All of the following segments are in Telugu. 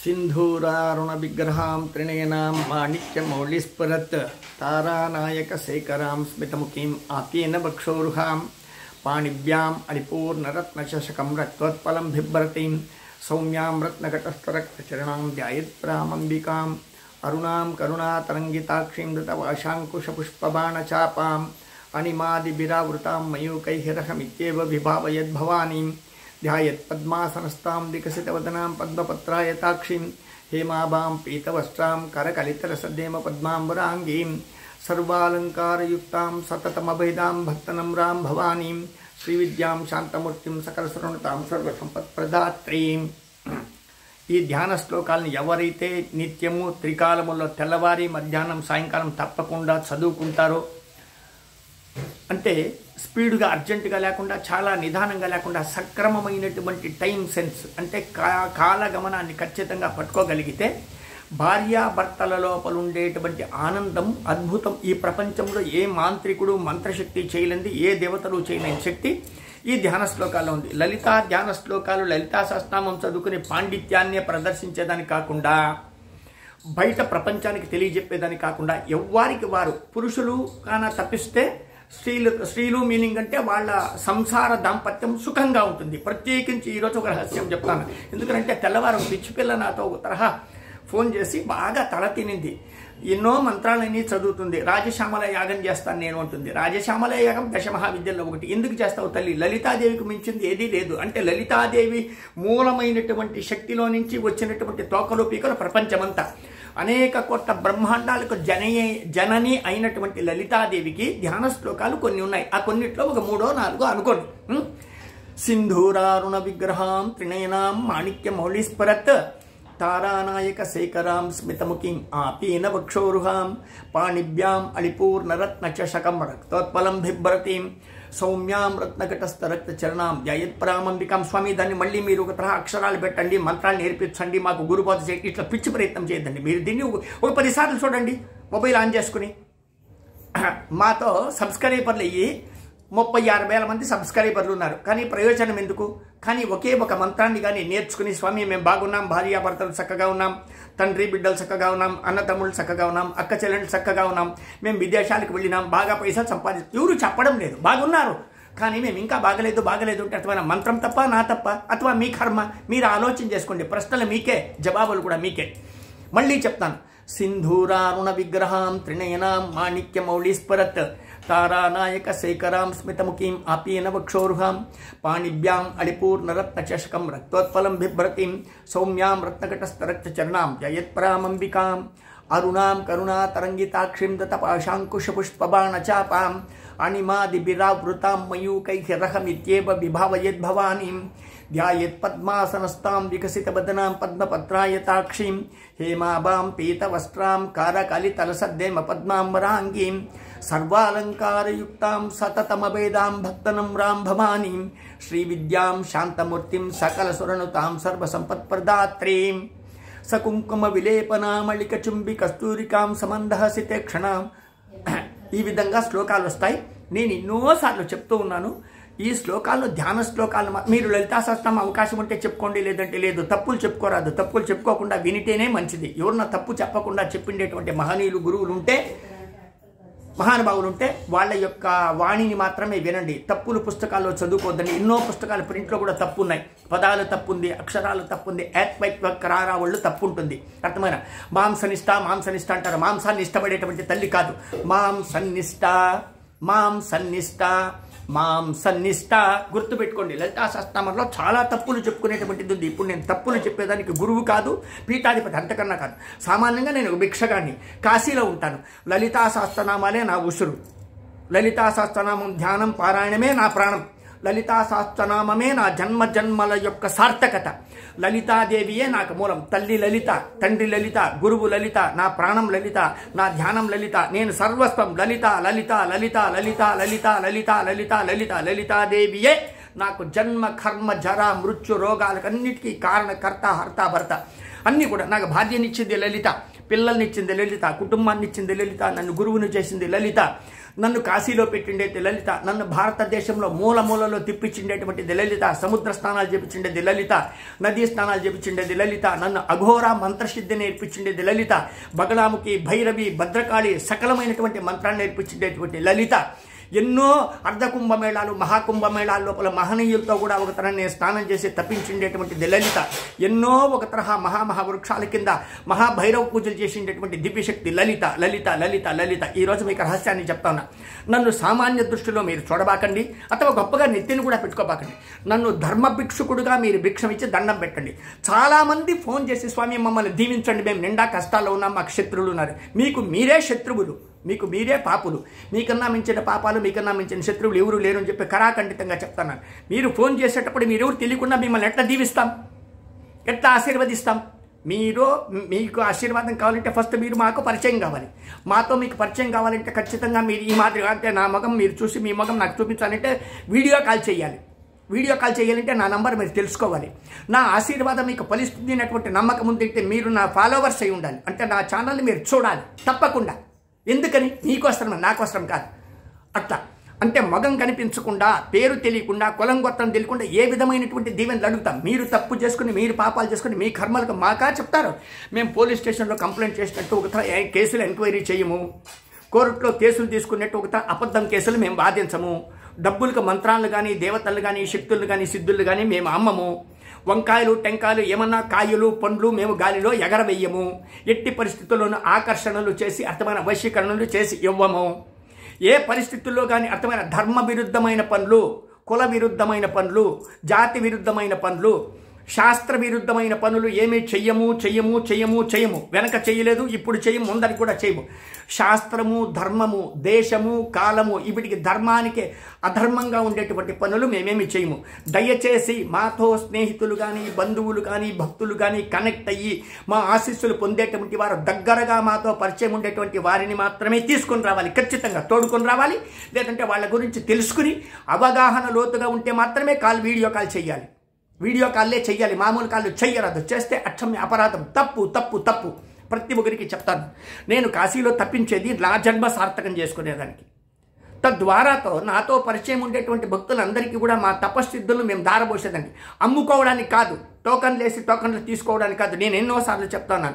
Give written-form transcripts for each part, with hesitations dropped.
सिंधूरारुण विग्रहां त्रिनयनां माणिक्यमौलिस्फुरत् तारानायकशेखरां स्मितमुखीं आप्येन वक्षोरुहां पाणिभ्याम् अरिपूर्णरत्नचषकं रक्तोत्पलं बिभ्रतीं सौम्यां रत्नघटस्थरक्तचरणां ध्यायेत्प्रामम्बिकाम् अरुणां करुणातरङ्गिताक्षीं धृतवाशाङ्कुशपुष्पबाणचापाम् अनिमादिभिरावृतां मयूकैः विभावयद्भवानीं ध्यायेत् पद्मासनस्तां विकसितवदनां पद्मपत्रायताक्षीं हेमाभां पीतवस्त्रां करकलितरसद्येम पद्माम्बराङ्गीं सर्वालङ्कारयुक्तां सततमभेदां भक्तनम्रां भवानीं श्रीविद्यां शान्तमूर्तिं सकलसर्वणतां सर्वसंपत्प्रदात्रीं। ఈ ధ్యాన శ్లోకాలను ఎవరైతే నిత్యము త్రికాలములో తెల్లవారి మధ్యాహ్నం సాయంకాలం తప్పకుండా చదువుకుంటారో, అంటే స్పీడ్గా అర్జెంటుగా లేకుండా చాలా నిదానంగా లేకుండా సక్రమమైనటువంటి టైం సెన్స్ అంటే కాలగమనాన్ని ఖచ్చితంగా పట్టుకోగలిగితే భార్యాభర్తల లోపల ఉండేటువంటి ఆనందం అద్భుతం. ఈ ప్రపంచంలో ఏ మాంత్రికుడు మంత్రశక్తి చేయలేంది, ఏ దేవతలు చేయలేని శక్తి ఈ ధ్యాన శ్లోకాల్లో ఉంది. లలితా ధ్యాన శ్లోకాలు లలితా సహస్రనామం చదువుకుని పాండిత్యాన్ని ప్రదర్శించేదాన్ని కాకుండా, బయట ప్రపంచానికి తెలియజెప్పేదాన్ని కాకుండా, ఎవ్వారికి వారు పురుషులు కాన తప్పిస్తే స్త్రీలు మీనింగ్ అంటే వాళ్ళ సంసార దాంపత్యం సుఖంగా ఉంటుంది. ప్రత్యేకించి ఈరోజు ఒక రహస్యం చెప్తాను. ఎందుకంటే తెల్లవారు పిచ్చి పిల్ల నాతో ఒక తరహా ఫోన్ చేసి బాగా తల తినింది, ఎన్నో మంత్రాలన్నీ చదువుతుంది, రాజశ్యామల యాగం చేస్తాను నేను అంటుంది. రాజశ్యామల యాగం దశమహావిద్యల్లో ఒకటి. ఎందుకు చేస్తావు తల్లి? లలితాదేవికి మించింది ఏదీ లేదు అంటే లలితాదేవి మూలమైనటువంటి శక్తిలో నుంచి వచ్చినటువంటి తోకలు పీకలు ప్రపంచమంతా అనేక కోట్ల బ్రహ్మాండాలకు జనని అయినటువంటి లలితాదేవికి ధ్యాన శ్లోకాలు కొన్ని ఉన్నాయి. ఆ కొన్నిట్లో ఒక 3 or 4 అనుకోండి. సింధూరారుణ విగ్రహాం త్రినయనాం మాణిక్యమౌలిస్ఫురత్ तारानायकशेखरां स्मितमुखीं आप्येन वक्षोरुहां पाणिभ्याम् अलिपूर्णरत्नचषकं रक्तोत्पलं बिभ्रतीं सौम्यां रत्नघटस्थरक्तचरणां ध्यायेत्प्रामम्बिकां. స్వామి దాన్ని మళ్ళీ మీరు ఒక తరహా అక్షరాలు పెట్టండి, మంత్రాలు నేర్పించండి, మాకు గురుబోధ చేయండి, ఇట్లా పిచ్చి ప్రయత్నం చేయొద్దండి. మీరు దీన్ని ఒక 10 సార్లు చూడండి మొబైల్ ఆన్ చేసుకుని. మాతో సబ్స్క్రైబర్లు అయ్యి 36,000 మంది సబ్స్క్రైబర్లు ఉన్నారు. కానీ ప్రయోజనం ఎందుకు? కానీ ఒకే ఒక మంత్రాన్ని కానీ నేర్చుకుని, స్వామి మేము బాగున్నాం, భార్యాభర్తలు చక్కగా ఉన్నాం, తండ్రి బిడ్డలు చక్కగా ఉన్నాం, అన్నతమ్ముళ్ళు చక్కగా ఉన్నాం, అక్క చెల్లెళ్ళు చక్కగా ఉన్నాం, మేము విదేశాలకు వెళ్ళినాం, బాగా పైసలు సంపాదిస్తాం. ఎవరు చెప్పడం లేదు, బాగున్నారు. కానీ మేము ఇంకా బాగలేదు అంటే అథవా మంత్రం తప్ప, నా తప్ప, అథవా మీ కర్మ. మీరు ఆలోచన చేసుకోండి. ప్రశ్నలు మీకే, జవాబులు కూడా మీకే. మళ్ళీ చెప్తాను. సింధూరారుణ విగ్రహాం త్రినయనాం మాణిక్యమౌలిస్ఫురత్ तारानायकशेखरां स्मितमुखीं आप्येन वक्षोरुहां पाणिभ्याम् अलिपूर्णरत्नचषकं रक्तोत्पलं बिभ्रतीं सौम्यां रत्नघटस्थरक्तचरणां ध्यायेत्प्रामम्बिकाम् अरुणां करुणातरङ्गिताक्षीं धृतपाशाङ्कुशपुष्पबाणचापाम् अनिमादिभिरावृतां मयूकैः विभावयद्भवानीं ध्यायेत् पद्मासनस्तां विकसितवदनां पद्मपत्रायताक्षीं हेमाभां पीतवस्त्रां कारकालितलसद्येम पद्माम्बराङ्गीं सर्वालङ्कारयुक्तां सततमभेदां भक्तनम्रां भवानीं श्रीविद्यां शान्तमूर्तिं सकलसुरनुतां सर्वसम्पत्प्रदात्रीं सकुङ्कुमविलेपनामलिकचुम्बिकस्तूरिकां समन्दहसिते क्षणां. ఈ విధంగా శ్లోకాలు వస్తాయి. నేను ఎన్నోసార్లు చెప్తూ ఉన్నాను. ఈ శ్లోకాల్లో ధ్యాన శ్లోకాలు మీరు లలితా సహస్రనామం అవకాశం ఉంటే చెప్పుకోండి, లేదంటే లేదు. తప్పులు చెప్పుకోరాదు. తప్పులు చెప్పుకోకుండా వినితేనే మంచిది. ఎవరన్నా తప్పు చెప్పకుండా చెప్పిండేటువంటి మహనీయులు గురువులు ఉంటే, మహానుభావులు ఉంటే వాళ్ళ యొక్క వాణిని మాత్రమే వినండి. తప్పులు పుస్తకాల్లో చదువుకోవద్దండి. ఎన్నో పుస్తకాలు ప్రింట్లో కూడా తప్పు ఉన్నాయి. పదాలు తప్పుంది, అక్షరాలు తప్పుంది, ఏక్వైక్వరారా వాళ్ళు తప్పు ఉంటుంది. అర్థమైన మాంసనిష్ట అంటారు. మాంసాన్ని ఇష్టపడేటువంటి తల్లి కాదు. మాంసనిష్ట గుర్తుపెట్టుకోండి. లలితా సహస్రనామంలో చాలా తప్పులు చెప్పుకునేటువంటిది ఉంది. ఇప్పుడు నేను తప్పులు చెప్పేదానికి గురువు కాదు, పీఠాధిపతి, అంతకన్నా కాదు. సామాన్యంగా నేను భిక్షగాన్ని, కాశీలో ఉంటాను. లలితా సహస్రనామాలే నా ఉసురు. లలితా సహస్రనామం ధ్యానం పారాయణమే నా ప్రాణం. లలితా సహస్రనామమే నా జన్మల యొక్క సార్థకత. లలితాదేవియే నాకు మూలం. తల్లి లలిత, తండ్రి లలిత, గురువు లలిత, నా ప్రాణం లలిత, నా ధ్యానం లలిత, నేను సర్వస్వం లలిత. లలితాదేవియే నాకు జన్మ, కర్మ, జర, మృత్యు, రోగాలకన్నిటికీ కారణ, కర్త, హర్త, భర్త అన్నీ కూడా. నాకు భార్యనిచ్చింది లలిత, పిల్లల్నిచ్చింది లలిత, కుటుంబాన్ని ఇచ్చింది లలిత, నన్ను గురువుని చేసింది లలిత. నన్ను కాశీలో పెట్టిండేది లలిత, నన్ను భారతదేశంలో మూల మూలలో తిప్పించిండేటువంటిది లలిత, సముద్ర స్నానాలు చేపించిండేది లలిత, నదీ స్నానాలు చేపించిండేది లలిత, నన్ను అఘోర మంత్రసిద్ధి నేర్పించిండేది లలిత, బగలాముఖి, భైరవి, భద్రకాళి సకలమైనటువంటి మంత్రాన్ని నేర్పించిండేటువంటి లలిత. ఎన్నో అర్ధకుంభమేళాలు, మహాకుంభమేళాల లోపల మహనీయులతో కూడా ఒక తరం నేను స్నానం చేసి తప్పించిండేటువంటి లలిత. ఎన్నో ఒక తరహా మహావృక్షాల కింద మహాభైరవ పూజలు చేసిండేటువంటి దివ్యశక్తి లలిత లలిత లలిత లలిత. ఈరోజు మీకు రహస్యాన్ని చెప్తాను. నన్ను సామాన్య దృష్టిలో మీరు చూడబాకండి, అథవా గొప్పగా నెత్తిని కూడా పెట్టుకోబాకండి. నన్ను ధర్మ భిక్షుకుడుగా మీరు భిక్షం ఇచ్చి దండం పెట్టండి. చాలామంది ఫోన్ చేసి స్వామి మమ్మల్ని దీవించండి, మేము నిండా కష్టాల్లో ఉన్నాం, మాకు శత్రువులు ఉన్నారు. మీకు మీరే శత్రువులు, మీకు మీరే పాపులు. మీకన్నా మించిన పాపాలు, మీకన్నా మించిన శత్రువులు ఎవరు లేరు అని చెప్పి కరాఖండితంగా చెప్తాను. మీరు ఫోన్ చేసేటప్పుడు మీరెవరు తెలియకుండా మిమ్మల్ని ఎట్లా దీవిస్తాం, ఎట్లా ఆశీర్వదిస్తాం? మీకు ఆశీర్వాదం కావాలంటే ఫస్ట్ మీరు మాకు పరిచయం కావాలి. మాతో మీకు పరిచయం కావాలంటే ఖచ్చితంగా మీరు ఈ మాదిరిగా, అంటే నా ముఖం మీరు చూసి మీ ముఖం నాకు చూపించాలంటే వీడియో కాల్ చేయాలి. వీడియో కాల్ చేయాలంటే నా నంబర్ మీరు తెలుసుకోవాలి. నా ఆశీర్వాదం మీకు ఫలిస్తుంది అనేటువంటి నమ్మకం ఉందంటే మీరు నా ఫాలోవర్స్ అయి ఉండాలి. అంటే నా ఛానల్ని మీరు చూడాలి తప్పకుండా. ఎందుకని? మీకోసం, నాకోసం కాదు. అట్లా అంటే మగం కనిపించకుండా, పేరు తెలియకుండా, కులం గొత్తం తెలియకుండా ఏ విధమైనటువంటి దీవెనలు అడుగుతాం. మీరు తప్పు చేసుకుని, మీరు పాపాలు చేసుకుని మీ కర్మలకు మాకా చెప్తారు. మేము పోలీస్ స్టేషన్లో కంప్లైంట్ చేసినట్టు ఒక కేసులు ఎంక్వైరీ చేయము, కోర్టులో కేసులు తీసుకున్నట్టు ఒక అబద్ధం కేసులు మేము వాదించము, డబ్బులకు మంత్రాలు కానీ, దేవతలు కానీ, శక్తులు కానీ, సిద్ధులు కానీ మేము అమ్మము, వంకాయలు టెంకాయలు ఏమన్నా కాయలు పండ్లు మేము గాలిలో ఎగరవేయము, ఎట్టి పరిస్థితుల్లోనూ ఆకర్షణలు చేసి అర్థమైన వశీకరణలు చేసి ఇవ్వము. ఏ పరిస్థితుల్లో కానీ అర్థమైన ధర్మ విరుద్ధమైన పనులు, కుల విరుద్ధమైన పనులు, జాతి విరుద్ధమైన పనులు, శాస్త్ర విరుద్ధమైన పనులు ఏమీ చెయ్యము. వెనక చేయలేదు, ఇప్పుడు చెయ్యము, ముందరికి కూడా చేయము. శాస్త్రము, ధర్మము, దేశము, కాలము వీటికి ధర్మానికి అధర్మంగా ఉండేటువంటి పనులు మేమేమి చేయము. దయచేసి మాతో స్నేహితులు కానీ, బంధువులు కానీ, భక్తులు కానీ కనెక్ట్ అయ్యి మా ఆశీస్సులు పొందేటువంటి వారు దగ్గరగా మాతో పరిచయం ఉండేటువంటి వారిని మాత్రమే తీసుకొని రావాలి. ఖచ్చితంగా తోడుకొని రావాలి. లేదంటే వాళ్ళ గురించి తెలుసుకుని అవగాహన లోతుగా ఉంటే మాత్రమే వీడియో కాల్ చేయాలి. వీడియో కాల్లే చెయ్యాలి, మామూలు కాళ్ళు చెయ్యరాదు. చేస్తే అక్షమ్య అపరాధం, తప్పు. ప్రతి ఒక్కరికి చెప్తాను. నేను కాశీలో తప్పించేది నా జన్మ సార్థకం చేసుకునేదానికి. తద్వారాతో నాతో పరిచయం ఉండేటువంటి భక్తులందరికీ కూడా మా తపస్థిద్ధులను మేము దారబోసేదండి. అమ్ముకోవడానికి కాదు, టోకన్లు తీసుకోవడానికి కాదు. నేను ఎన్నోసార్లు చెప్తాను,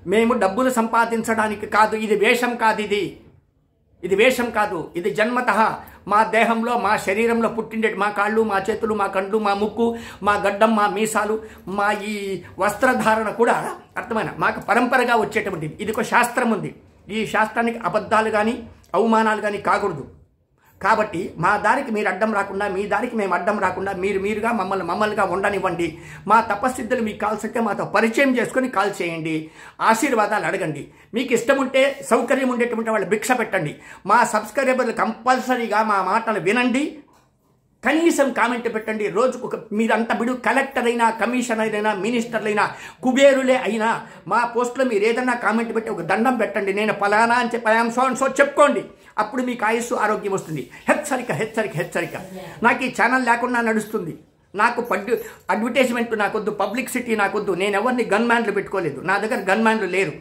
మేము డబ్బులు సంపాదించడానికి కాదు. ఇది వేషం కాదు, ఇది జన్మతః మా దేహంలో, మా శరీరంలో పుట్టిండే మా కాళ్ళు, మా చేతులు, మా కండ్లు, మా ముక్కు, మా గడ్డం, మా మీసాలు, మా ఈ వస్త్రధారణ కూడా అర్థమైన మాకు పరంపరగా వచ్చేటువంటిది. ఇది ఒక శాస్త్రం ఉంది. ఈ శాస్త్రానికి అబద్ధాలు కానీ, అవమానాలు కానీ కాకూడదు. కాబట్టి మా దారికి మీరు అడ్డం రాకుండా, మీ దారికి మేము అడ్డం రాకుండా మీరుగా మమ్మల్నిగా ఉండనివ్వండి. మా తపస్థితులు మీకు కాల్సంటే మాతో పరిచయం చేసుకొని కాల్ చేయండి, ఆశీర్వాదాలు అడగండి. మీకు ఇష్టం ఉంటే, సౌకర్యం ఉండేటువంటి వాళ్ళు భిక్ష పెట్టండి. మా సబ్స్క్రైబర్లు కంపల్సరీగా మా మాటలు వినండి, కనీసం కామెంట్ పెట్టండి. రోజుకు మీరంతా కలెక్టర్ అయినా, కమిషనర్ అయినా, మినిస్టర్లైనా, కుబేరులే అయినా మా పోస్టులో మీరు ఏదన్నా కామెంట్ పెట్టి ఒక దండం పెట్టండి. నేను పలానా అని చెప్పి ఐఎమ్ సో అండ్ సో చెప్పుకోండి. అప్పుడు మీకు ఆయుస్సు, ఆరోగ్యం వస్తుంది. హెచ్చరిక. నాకు ఈ ఛానల్ లేకుండా నడుస్తుంది. నాకు అడ్వర్టైజ్మెంట్ నాకొద్దు, పబ్లిసిటీ నాకొద్దు. నేను ఎవరిని గన్మ్యాన్లు పెట్టుకోలేదు. నా దగ్గర గన్మ్యాన్లు లేరు,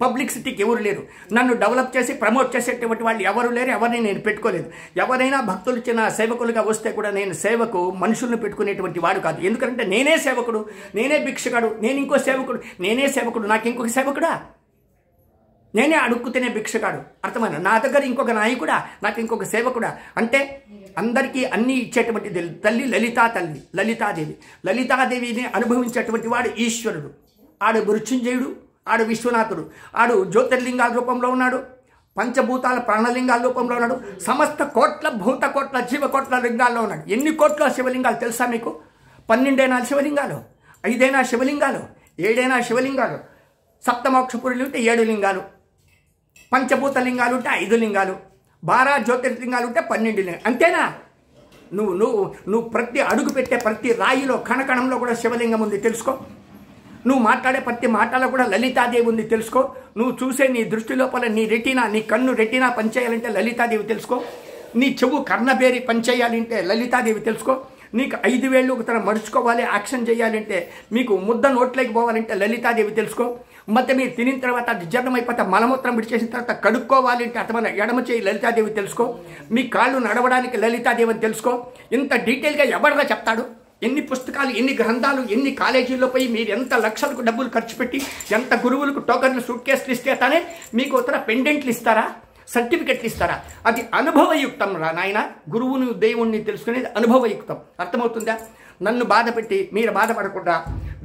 పబ్లిసిటీకి ఎవరు లేరు. నన్ను డెవలప్ చేసి ప్రమోట్ చేసేటువంటి వాళ్ళు ఎవరు లేరు, ఎవరిని నేను పెట్టుకోలేదు. ఎవరైనా భక్తులు చిన్న సేవకులుగా వస్తే కూడా నేను సేవకు మనుషులను పెట్టుకునేటువంటి వాడు కాదు. ఎందుకంటే నేనే సేవకుడు, నేనే భిక్షగాడు, నేను ఇంకో సేవకుడు, నేనే సేవకుడు, నాకు ఇంకొక సేవకుడా? నేనే అడుక్కు తినే భిక్షగాడు. అర్థమైన నా దగ్గర ఇంకొక నాయకుడా, నాకు ఇంకొక సేవకుడా? అంటే అందరికీ అన్నీ ఇచ్చేటువంటి తల్లి లలితాదేవి. లలితాదేవిని అనుభవించేటువంటి వాడు ఈశ్వరుడు. ఆడు మృత్యుంజయుడు, ఆడు విశ్వనాథుడు, ఆడు జ్యోతిర్లింగాల రూపంలో ఉన్నాడు, పంచభూతాల ప్రాణలింగాల రూపంలో ఉన్నాడు, సమస్త కోట్ల భూత కోట్ల జీవకోట్ల లింగాల్లో ఉన్నాడు. ఎన్ని కోట్ల శివలింగాలు తెలుసా మీకు? 12 శివలింగాలు, 5 శివలింగాలు, 7 శివలింగాలు, సప్తమోక్షపురులు ఉంటే 7 లింగాలు, పంచభూత లింగాలు ఉంటే 5 లింగాలు, 12 జ్యోతిర్లింగాలు ఉంటే 12 లింగాలు. అంతేనా? నువ్వు ప్రతి అడుగు పెట్టే ప్రతి రాయిలో, కణకణంలో కూడా శివలింగం ఉంది తెలుసుకో. నువ్వు మాట్లాడే ప్రతి మాటలో కూడా లలితాదేవి ఉంది తెలుసుకో. నువ్వు చూసే నీ దృష్టి లోపల నీ కన్ను రెటీనా పనిచేయాలంటే లలితాదేవి తెలుసుకో. నీ చెవు కర్ణబేరి పనిచేయాలంటే లలితాదేవి తెలుసుకో. నీకు 5 వేళ్ళు ఒక తన మడుచుకోవాలి, యాక్షన్ చేయాలంటే, మీకు ముద్ద నోట్లోకి పోవాలంటే లలితాదేవి తెలుసుకో. ಮತ್ತೆ మీరు తినిన తర్వాత అది జీర్ణమైపోతే మలమూత్రం విడిచేసిన తర్వాత కడుక్కోవాలి అంటే అతమైన ఎడమ చేయి లలితాదేవి తెలుసుకో. మీ కాళ్ళు నడవడానికి లలితాదేవి అని తెలుసుకో. ఇంత డీటెయిల్గా ఎవరిగా చెప్తాడు? ఎన్ని పుస్తకాలు, ఎన్ని గ్రంథాలు, ఎన్ని కాలేజీల్లో పోయి మీరు ఎంత లక్షలకు డబ్బులు ఖర్చు పెట్టి ఎంత గురువులకు టోకన్లు, సూట్ కేసులు ఇస్తే తానే మీకు ఉత్తర పెండెంట్లు ఇస్తారా, సర్టిఫికెట్లు ఇస్తారా? అది అనుభవయుక్తం రా నాయన. గురువుని దేవుణ్ణి తెలుసుకునేది అనుభవయుక్తం. అర్థమవుతుందా? నన్ను బాధ పెట్టి మీరు బాధపడకుండా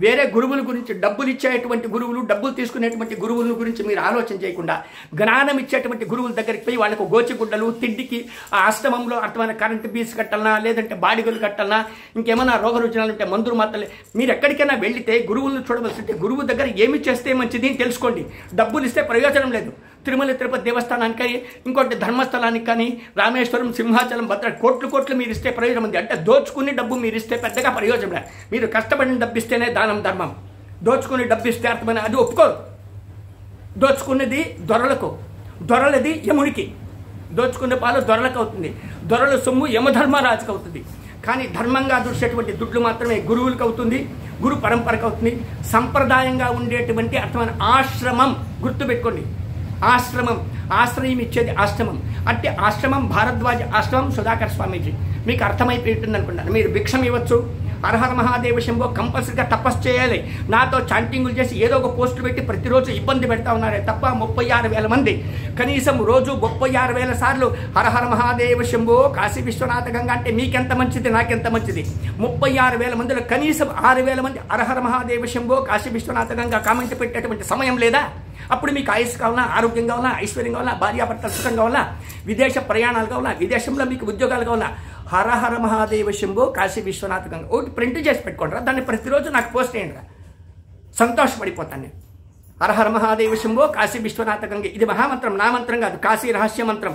వేరే గురువుల గురించి, డబ్బులు ఇచ్చేటువంటి గురువులు, డబ్బులు తీసుకునేటువంటి గురువుల గురించి మీరు ఆలోచన చేయకుండా జ్ఞానం ఇచ్చేటువంటి గురువుల దగ్గరికి పోయి వాళ్ళకు గోచిగుడ్డలు, తిండికి ఆ ఆశ్రమంలో అర్థమైన కరెంటు ఫీజు కట్టాలన్నా, లేదంటే బాడిగలు కట్టాలన్నా, ఇంకేమైనా రోగ రుజునాలు ఉంటే మందులు మాత్రలే. మీరు ఎక్కడికైనా వెళితే గురువులను చూడవలసి ఉంటే గురువు దగ్గర ఏమి చేస్తే మంచిది అని తెలుసుకోండి. డబ్బులు ఇస్తే ప్రయోజనం లేదు. తిరుమల తిరుపతి దేవస్థానానికి కానీ, ఇంకోటి ధర్మస్థలానికి కానీ, రామేశ్వరం, సింహాచలం, భద్ర కోట్లు మీరు ఇస్తే ప్రయోజనం ఉంది. అంటే దోచుకుని డబ్బు మీరు ఇస్తే పెద్దగా ప్రయోజనం లేదు. మీరు కష్టపడిన డబ్బు ఇస్తేనే దానం ధర్మం. దోచుకుని డబ్బు ఇస్తే అర్థమైన అది ఒప్పుకోరు. దోచుకున్నది దొరలకు, దొరలది యముడికి. దోచుకునే పాలు దొరలకు అవుతుంది, దొరల సొమ్ము యమధర్మరాజుకు అవుతుంది. కానీ ధర్మంగా దూసేటువంటి దుడ్లు మాత్రమే గురువులకు అవుతుంది, గురు పరంపరకు అవుతుంది. సంప్రదాయంగా ఉండేటువంటి అర్థమైన ఆశ్రమం గుర్తుపెట్టుకోండి. ఆశ్రమం, ఆశ్రయం ఇచ్చేది ఆశ్రమం. అంటే ఆశ్రమం భారద్వాజ ఆశ్రమం, సుధాకర్ స్వామీజీ. మీకు అర్థమైపోయింటుంది అనుకుంటాను. మీరు భిక్షం ఇవ్వచ్చు. హరహర మహాదేవ శంభో కంపల్సరీగా తపస్సు చేయాలి. నాతో చాంటింగులు చేసి ఏదో ఒక పోస్టులు పెట్టి ప్రతిరోజు ఇబ్బంది పెడతా ఉన్నారే తప్ప 36,000 మంది కనీసం రోజు 36,000 సార్లు హరహర మహాదేవ శంభో కాశీ విశ్వనాథ గంగా అంటే మీకెంత మంచిది, నాకెంత మంచిది. 36,000 మందిలో కనీసం 6,000 మంది హరహర మహాదేవ శంభో కాశీ విశ్వనాథ గంగా కామెంట్ పెట్టేటువంటి సమయం లేదా? అప్పుడు మీకు ఆయుష్ కావాలా, ఆరోగ్యం కావాలా, ఐశ్వర్యం కావాలా, భార్యాభర్తల సుఖం కావాలా, విదేశ ప్రయాణాలు కావాలా, విదేశంలో మీకు ఉద్యోగాలు కావాలా, హరహర మహాదేవ శంభో కాశీ విశ్వనాథ గంగా ఒకటి ప్రింట్ చేసి పెట్టుకోండి. దాన్ని ప్రతిరోజు నాకు పోస్ట్ చేయండి. సంతోషపడిపోతాను నేను. హరహర మహాదేవ శంభో కాశీ విశ్వనాథ గంగా. ఇది మహామంత్రం, నా మంత్రం కాదు, కాశీ రహస్య మంత్రం.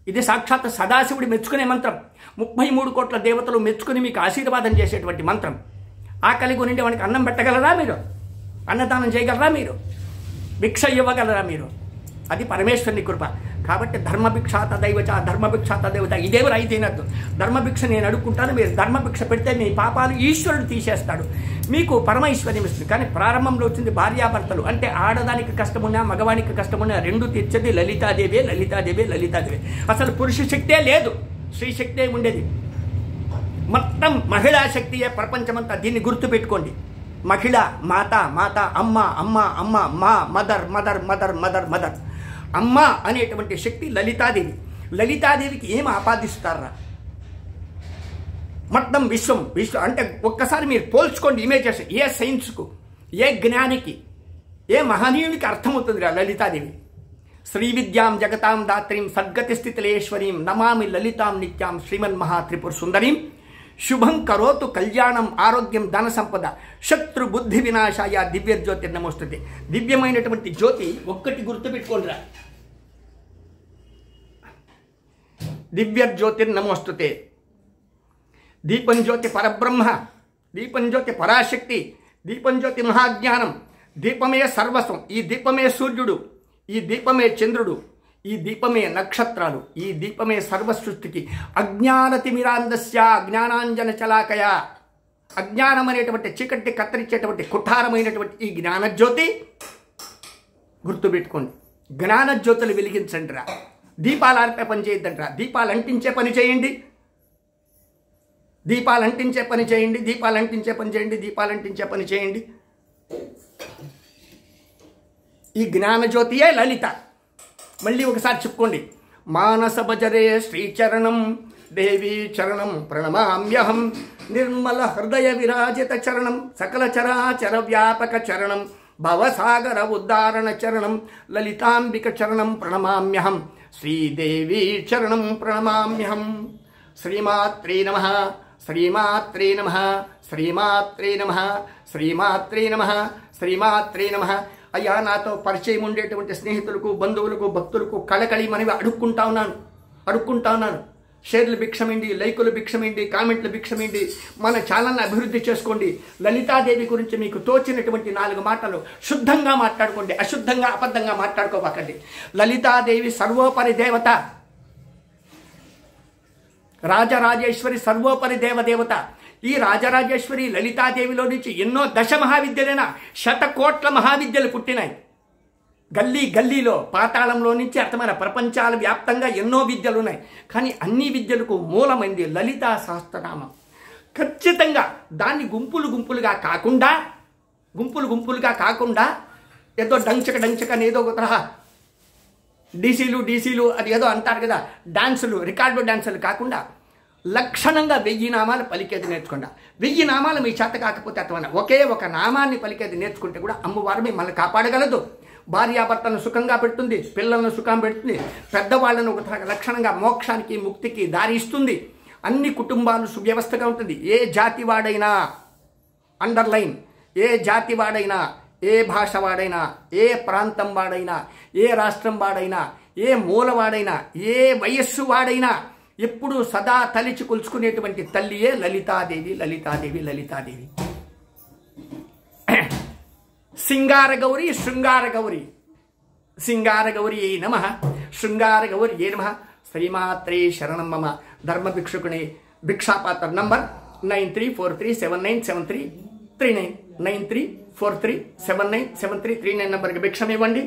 ఇది సాక్షాత్ సదాశివుడి మెచ్చుకునే మంత్రం. 33 కోట్ల దేవతలు మెచ్చుకుని మీకు ఆశీర్వాదం చేసేటువంటి మంత్రం. ఆకలి కొనిండి వానికి అన్నం పెట్టగలరా మీరు? అన్నదానం చేయగలరా మీరు? భిక్ష ఇవ్వగలరా మీరు? అది పరమేశ్వరుని కృప. కాబట్టి ధర్మభిక్షాత దైవచ, ధర్మభిక్షాత దేవత. ఇదేవరు అయితేనద్దు. ధర్మభిక్ష నేను అడుక్కుంటాను, మీరు ధర్మభిక్ష పెడితే మీ పాపాలు ఈశ్వరుడు తీసేస్తాడు, మీకు పరమైశ్వర్యం ఇస్తుంది. కానీ ప్రారంభంలో వచ్చింది భార్యాభర్తలు. అంటే ఆడదానికి కష్టమున్నా, మగవానికి కష్టమున్నా రెండు తీర్చేది లలితాదేవే, లలితాదేవే, లలితాదేవే. అసలు పురుష శక్తే లేదు, స్త్రీ శక్తే ఉండేది. మొత్తం మహిళా శక్తియే ప్రపంచమంతా. దీన్ని గుర్తుపెట్టుకోండి. మహిళ, మాత, మాత, అమ్మ, అమ్మ, అమ్మ, మా, mother, mother, mother, mother, mother. అమ్మ అనేటువంటి శక్తి లలితాదేవి. లలితాదేవికి ఏం ఆపాదిస్తారా? మొత్తం విశ్వం అంటే ఒక్కసారి మీరు పోల్చుకోండి ఇమేజెస్. ఏ సైన్స్కు, ఏ జ్ఞానికి, ఏ మహనీయునికి అర్థమవుతుంది లలితాదేవి. శ్రీ విద్యాం జగతాం దాత్రీం సద్గతి స్థితిలేశ్వరీం నమామి లలితాం నిత్యాం శ్రీమన్మహాత్రిపుర సుందరీం శుభం కరోతు కళ్యాణం ఆరోగ్యం ధన సంపద శత్రు బుద్ధి వినాశాయ దివ్యజ్యోతి నమోస్తుతే. దివ్యమైనటువంటి జ్యోతి ఒక్కటి గుర్తుపెట్టుకోండిరా. దివ్యజ్యోతిర్ నమోస్తుతే. దీపం జ్యోతి పరబ్రహ్మ, దీపం జ్యోతి పరాశక్తి, దీపం జ్యోతి మహాజ్ఞానం. దీపమే సర్వస్వం. ఈ దీపమే సూర్యుడు, ఈ దీపమే చంద్రుడు, ఈ దీపమే నక్షత్రాలు, ఈ దీపమే సర్వసృష్టికి. అజ్ఞానతిమిరాంధస్య జ్ఞానాంజన చలాకయ. అజ్ఞానం అనేటువంటి చీకటి కత్తిరించేటువంటి కుఠారమైనటువంటి ఈ జ్ఞానజ్యోతి గుర్తుపెట్టుకోండి. జ్ఞానజ్యోతులు వెలిగించండి రా. దీపాలు ఆర్పే పని చేయొద్దంటారా. దీపాలు అంటించే పని చేయండి, దీపాలు అంటించే పని చేయండి, దీపాలు అంటించే పని చేయండి, దీపాలు అంటించే పని చేయండి. ఈ జ్ఞానజ్యోతియే లలిత. మళ్ళీ ఒకసారి చెప్పుకోండి. మానస భజరే శ్రీచరణం దేవీ చరణం ప్రణమామ్యహం నిర్మల హృదయ విరాజిత చరణం సకల చరాచర వ్యాపక చరణం భవసాగర ఉద్దారణ చరణం లలితాంబిక చరణం ప్రణమామ్యహం శ్రీదేవీ చరణం ప్రణమామ్యహం. శ్రీమాత్రే నమః, శ్రీమాత్రే నమః, శ్రీమాత్రే నమః, శ్రీమాత్రే నమః, శ్రీమాత్రే నమః. అయ్యా, నాతో పరిచయం ఉండేటువంటి స్నేహితులకు, బంధువులకు, భక్తులకు కళకళి మనవి అడుక్కుంటా ఉన్నాను. షేర్లు భిక్షమిండి, లైకులు భిక్షమిండి, కామెంట్లు భిక్షమిండి. మన ఛానల్ని అభివృద్ధి చేసుకోండి. లలితాదేవి గురించి మీకు తోచినటువంటి 4 మాటలు శుద్ధంగా మాట్లాడుకోండి, అశుద్ధంగా అబద్ధంగా మాట్లాడుకోబాకండి. లలితాదేవి సర్వోపరి దేవత. రాజరాజేశ్వరి సర్వోపరి దేవదేవత. ఈ రాజరాజేశ్వరి లలితాదేవిలో నుంచి ఎన్నో దశ మహావిద్యలైన శతకోట్ల మహావిద్యలు పుట్టినాయి. గల్లీ గల్లీలో పాతాళంలో నుంచి అర్థమైన ప్రపంచాల వ్యాప్తంగా ఎన్నో విద్యలు ఉన్నాయి. కానీ అన్ని విద్యలకు మూలమైంది లలితా సహస్రనామం. ఖచ్చితంగా దాన్ని గుంపులు గుంపులుగా కాకుండా ఏదో డంచక అనేదో ఒక తరహా డీసీలు అది ఏదో అంటారు కదా, డాన్సులు, రికార్డు డాన్సులు కాకుండా లక్షణంగా 1000 నామాలు పలికేది నేర్చుకోండి. 1000 నామాలు మీ చేత కాకపోతే అర్థమైన ఒకే ఒక నామాన్ని పలికేది నేర్చుకుంటే కూడా అమ్మవారు మిమ్మల్ని కాపాడగలదు. భార్యాభర్తలను సుఖంగా పెడుతుంది, పిల్లలను సుఖం పెడుతుంది, పెద్దవాళ్ళను ఒక లక్షణంగా మోక్షానికి ముక్తికి దారి ఇస్తుంది. అన్ని కుటుంబాలు సువ్యవస్థగా ఉంటుంది. ఏ జాతి వాడైనా, అండర్లైన్, ఏ జాతి వాడైనా, ఏ భాష వాడైనా, ఏ ప్రాంతం వాడైనా, ఏ రాష్ట్రం వాడైనా, ఏ మూలవాడైనా, ఏ వయస్సు వాడైనా ఎప్పుడు సదా తలిచి కొలుచుకునేటువంటి తల్లియే లలితాదేవి. సింగారగౌరి సింగారగౌరి నమః, శృంగారగౌరి నమః. శ్రీమాత్రే శరణం మమ. ధర్మ భిక్షుకుని భిక్షాపాత్ర నంబర్ 9343797339 9343797339 నంబర్కి భిక్షం ఇవ్వండి.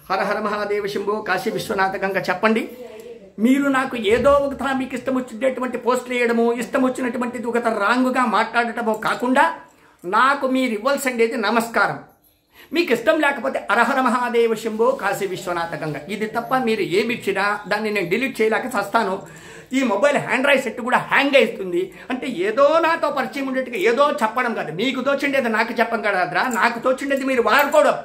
హర హర మహాదేవ శంభో కాశీ విశ్వనాథ గంగ చెప్పండి. మీరు నాకు ఏదో ఒక మీకు ఇష్టం వచ్చినటువంటి పోస్టులు వేయడము, ఇష్టం వచ్చినటువంటిది ఒక రాంగుగా మాట్లాడటమో కాకుండా నాకు మీరు ఇవ్వాల్సిండేది నమస్కారం. మీకు ఇష్టం లేకపోతే అరహర మహాదేవ శంభో కాశీ విశ్వనాథ గంగ, ఇది తప్ప మీరు ఏమి ఇచ్చినా దాన్ని నేను డిలీట్ చేయలేక చస్తాను. ఈ మొబైల్ హ్యాండ్రాయిడ్ సెట్ కూడా హ్యాంగ్ అవుతుంది. అంటే ఏదో నాతో పరిచయం ఉండేట్టుగా ఏదో చెప్పడం కాదు. మీకు తోచిండేది నాకు చెప్పం కదరా, నాకు తోచిండేది మీరు వాడుకోవడం.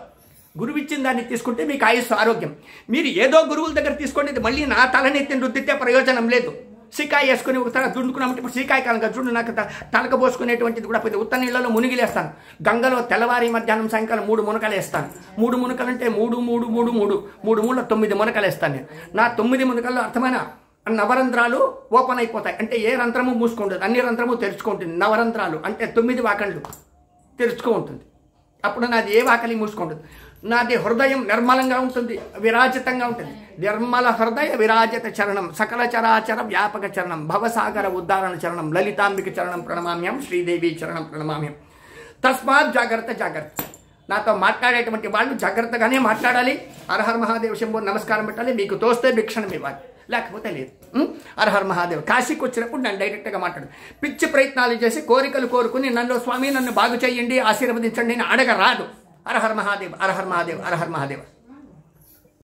గురువు ఇచ్చిన దాన్ని తీసుకుంటే మీకు ఆయుస్సు ఆరోగ్యం. మీరు ఏదో గురువుల దగ్గర తీసుకునేది మళ్ళీ నా తలనెత్తిని రుద్దితే ప్రయోజనం లేదు. సీకాయ వేసుకుని ఒకసారి దుండుకున్నామంటే ఇప్పుడు సీకాయ కాలం కదా, చూడు నాకు తలక పోసుకునేటువంటిది కూడా పోయింది. ఉత్త నీళ్ళలో మునిగిలేస్తాను. గంగలో తెల్లవారి మధ్యాహ్నం సాయంకాలం 3 మునకలు వేస్తాను. 3 మునకలు అంటే 3 9 మునకలు వేస్తాను నేను. నా 9 మునకల్లో అర్థమైన నవరంధ్రాలు ఓపెన్ అయిపోతాయి. అంటే ఏ రంధ్రము మూసుకుంటుంది, అన్ని రంధ్రము తెరుచుకుంటుంది. నవరంధ్రాలు అంటే 9 వాకళ్ళు తెరుచుకో ఉంటుంది. అప్పుడు నాది ఏ వాకలి మూసుకుంటుంది. నాది హృదయం నిర్మలంగా ఉంటుంది, విరాజితంగా ఉంటుంది. నిర్మల హృదయ విరాజిత చరణం, సకల చరాచర వ్యాపక చరణం, భవసాగర ఉద్ధారణ చరణం, లలితాంబిక చరణం ప్రణమామ్యం, శ్రీదేవి చరణం ప్రణమామ్యం. తస్మాత్ జాగ్రత్త. నాతో మాట్లాడేటువంటి వాళ్ళు జాగ్రత్తగానే మాట్లాడాలి. హరహర మహాదేవ శంభో నమస్కారం పెట్టాలి. మీకు తోస్తే భిక్షణం ఇవ్వాలి, లేకపోతే లేదు. హరహర మహాదేవ్. కాశీకి వచ్చినప్పుడు నన్ను డైరెక్ట్గా మాట్లాడు. పిచ్చి ప్రయత్నాలు చేసి కోరికలు కోరుకుని నన్ను స్వామి నన్ను బాగు చేయండి, ఆశీర్వదించండి అని అడగరాదు. హరహర మహాదేవ్.